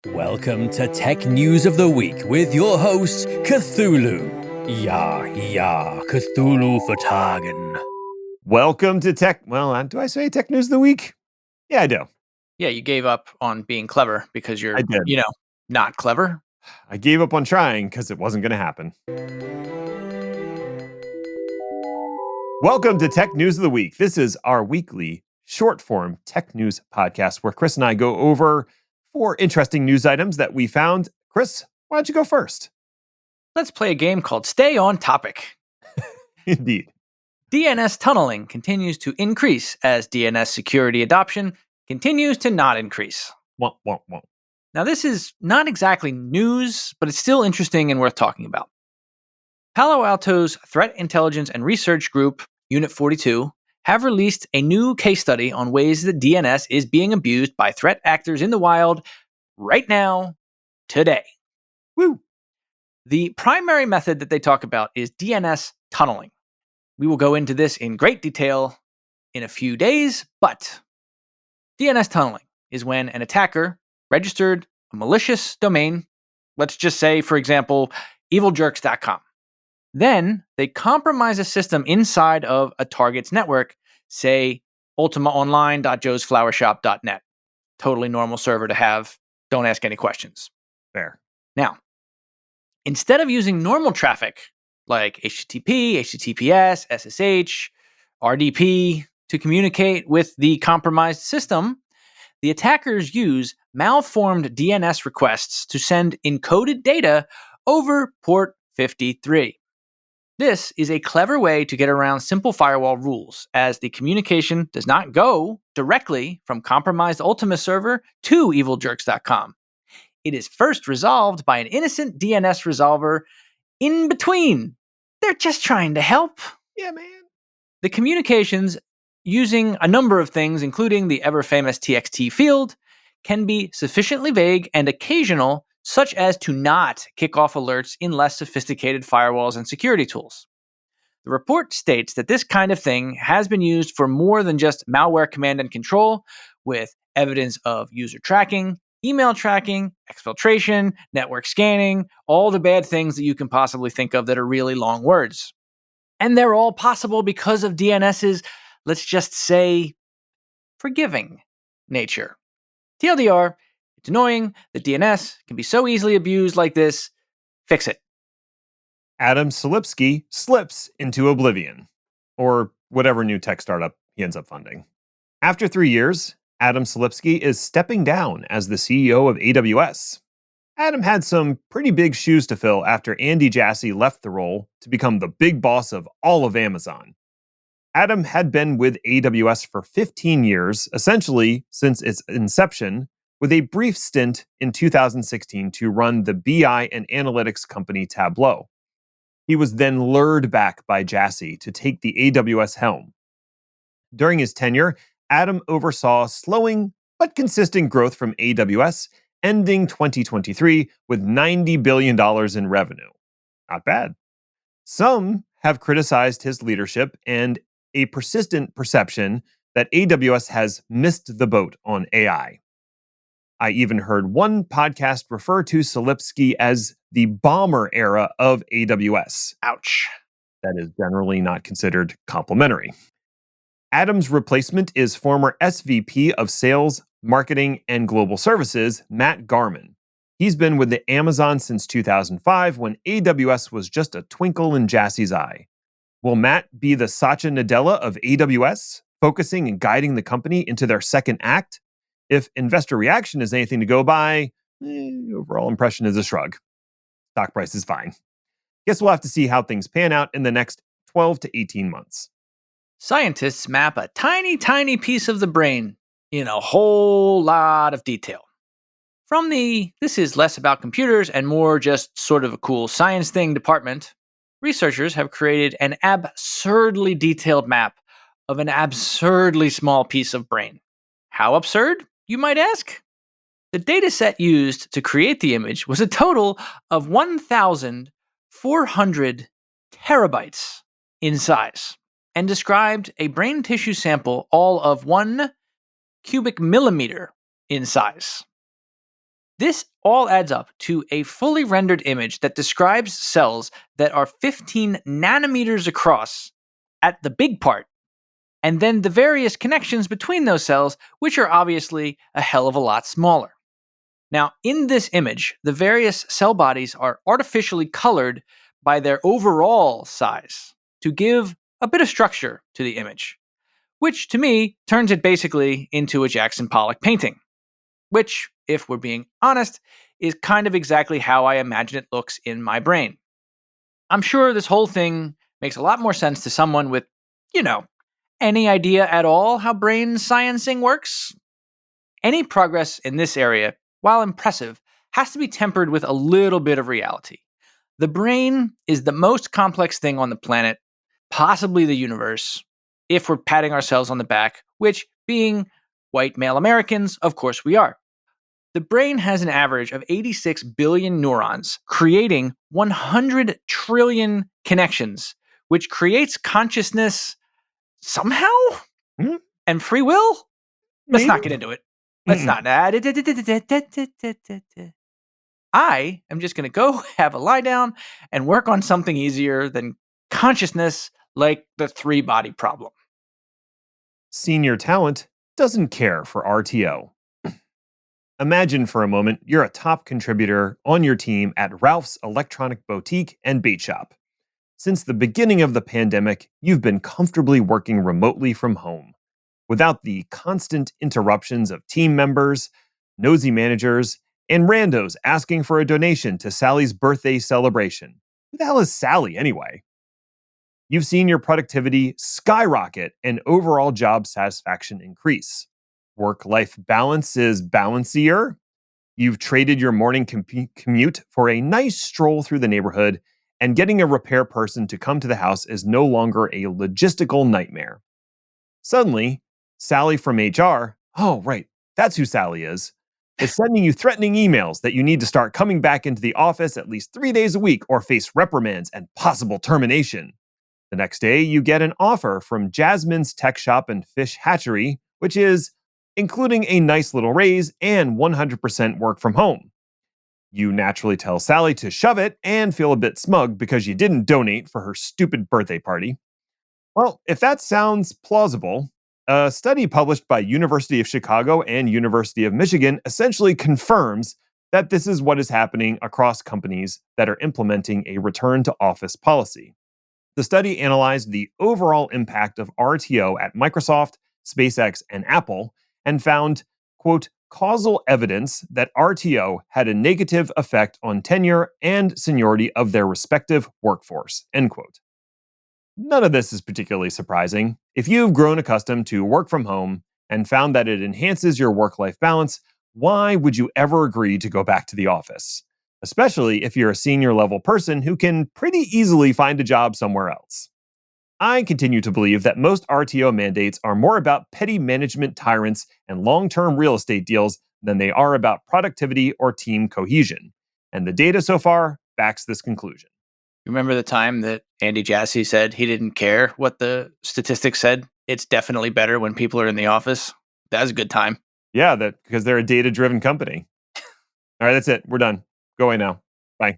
Welcome to Tech News of the Week with your host, Cthulhu. Cthulhu Vertagen. Welcome to do I say Tech News of the Week? Yeah, I do. Yeah, you gave up on being clever because you're, I did. not clever. I gave up on trying because it wasn't going to happen. Welcome to Tech News of the Week. This is our weekly short-form tech news podcast where Chris and I go over 4 interesting news items that we found. Chris, why don't you go first? Let's play a game called Stay on Topic. Indeed. DNS tunneling continues to increase as DNS security adoption continues to not increase. Womp, womp, womp. Now, this is not exactly news, but it's still interesting and worth talking about. Palo Alto's Threat Intelligence and Research Group, Unit 42, have released a new case study on ways that DNS is being abused by threat actors in the wild right now, today. Woo! The primary method that they talk about is DNS tunneling. We will go into this in great detail in a few days, but DNS tunneling is when an attacker registered a malicious domain, let's just say, for example, eviljerks.com. Then they compromise a system inside of a target's network, say ultimaonline.joesflowershop.net. Totally normal server to have. Don't ask any questions. Fair. Now, instead of using normal traffic like HTTP, HTTPS, SSH, RDP to communicate with the compromised system, the attackers use malformed DNS requests to send encoded data over port 53. This is a clever way to get around simple firewall rules, as the communication does not go directly from compromised Ultima server to eviljerks.com. It is first resolved by an innocent DNS resolver in between. They're just trying to help. Yeah, man. The communications, using a number of things, including the ever-famous TXT field, can be sufficiently vague and occasional, such as to not kick off alerts in less sophisticated firewalls and security tools. The report states that this kind of thing has been used for more than just malware command and control, with evidence of user tracking, email tracking, exfiltration, network scanning, all the bad things that you can possibly think of that are really long words. And they're all possible because of DNS's, let's just say, forgiving nature. TLDR, it's annoying that DNS can be so easily abused like this. Fix it. Adam Selipsky slips into oblivion, or whatever new tech startup he ends up funding. After 3 years, Adam Selipsky is stepping down as the CEO of AWS. Adam had some pretty big shoes to fill after Andy Jassy left the role to become the big boss of all of Amazon. Adam had been with AWS for 15 years, essentially since its inception, with a brief stint in 2016 to run the BI and analytics company Tableau. He was then lured back by Jassy to take the AWS helm. During his tenure, Adam oversaw slowing but consistent growth from AWS, ending 2023 with $90 billion in revenue. Not bad. Some have criticized his leadership and a persistent perception that AWS has missed the boat on AI. I even heard one podcast refer to Selipsky as the bomber era of AWS. Ouch. That is generally not considered complimentary. Adam's replacement is former SVP of Sales, Marketing, and Global Services, Matt Garman. He's been with the Amazon since 2005 when AWS was just a twinkle in Jassy's eye. Will Matt be the Satya Nadella of AWS, focusing and guiding the company into their second act? If investor reaction is anything to go by, overall impression is a shrug. Stock price is fine. Guess we'll have to see how things pan out in the next 12 to 18 months. Scientists map a tiny, tiny piece of the brain in a whole lot of detail. From the "this is less about computers and more just sort of a cool science thing" department, researchers have created an absurdly detailed map of an absurdly small piece of brain. How absurd, you might ask? The dataset used to create the image was a total of 1,400 terabytes in size, and described a brain tissue sample all of 1 cubic millimeter in size. This all adds up to a fully rendered image that describes cells that are 15 nanometers across at the big part, and then the various connections between those cells, which are obviously a hell of a lot smaller. Now, in this image, the various cell bodies are artificially colored by their overall size to give a bit of structure to the image, which to me turns it basically into a Jackson Pollock painting, which, if we're being honest, is kind of exactly how I imagine it looks in my brain. I'm sure this whole thing makes a lot more sense to someone with, any idea at all how brain sciencing works. Any progress in this area, while impressive, has to be tempered with a little bit of reality. The brain is the most complex thing on the planet, possibly the universe, if we're patting ourselves on the back, which, being white male Americans, of course we are. The brain has an average of 86 billion neurons, creating 100 trillion connections, which creates consciousness somehow? Hmm? And free will? Let's not Maybe? get into it. Let's not. I am just going to go have a lie down and work on something easier than consciousness, like the 3-body problem. Senior talent doesn't care for RTO. Imagine for a moment you're a top contributor on your team at Ralph's Electronic Boutique and Bait Shop. Since the beginning of the pandemic, you've been comfortably working remotely from home, without the constant interruptions of team members, nosy managers, and randos asking for a donation to Sally's birthday celebration. Who the hell is Sally anyway? You've seen your productivity skyrocket and overall job satisfaction increase. Work-life balance is balancier. You've traded your morning commute for a nice stroll through the neighborhood, and getting a repair person to come to the house is no longer a logistical nightmare. Suddenly, Sally from HR, oh, right, that's who Sally is sending you threatening emails that you need to start coming back into the office at least 3 days a week or face reprimands and possible termination. The next day, you get an offer from Jasmine's Tech Shop and Fish Hatchery, which is including a nice little raise and 100% work from home. You naturally tell Sally to shove it and feel a bit smug because you didn't donate for her stupid birthday party. Well, if that sounds plausible, a study published by University of Chicago and University of Michigan essentially confirms that this is what is happening across companies that are implementing a return to office policy. The study analyzed the overall impact of RTO at Microsoft, SpaceX, and Apple and found, quote, causal evidence that RTO had a negative effect on tenure and seniority of their respective workforce, end quote. None of this is particularly surprising. If you've grown accustomed to work from home and found that it enhances your work-life balance, why would you ever agree to go back to the office? Especially if you're a senior level person who can pretty easily find a job somewhere else. I continue to believe that most RTO mandates are more about petty management tyrants and long-term real estate deals than they are about productivity or team cohesion. And the data so far backs this conclusion. Remember the time that Andy Jassy said he didn't care what the statistics said? It's definitely better when people are in the office. That was a good time. Yeah, because they're a data-driven company. All right, that's it. We're done. Go away now. Bye.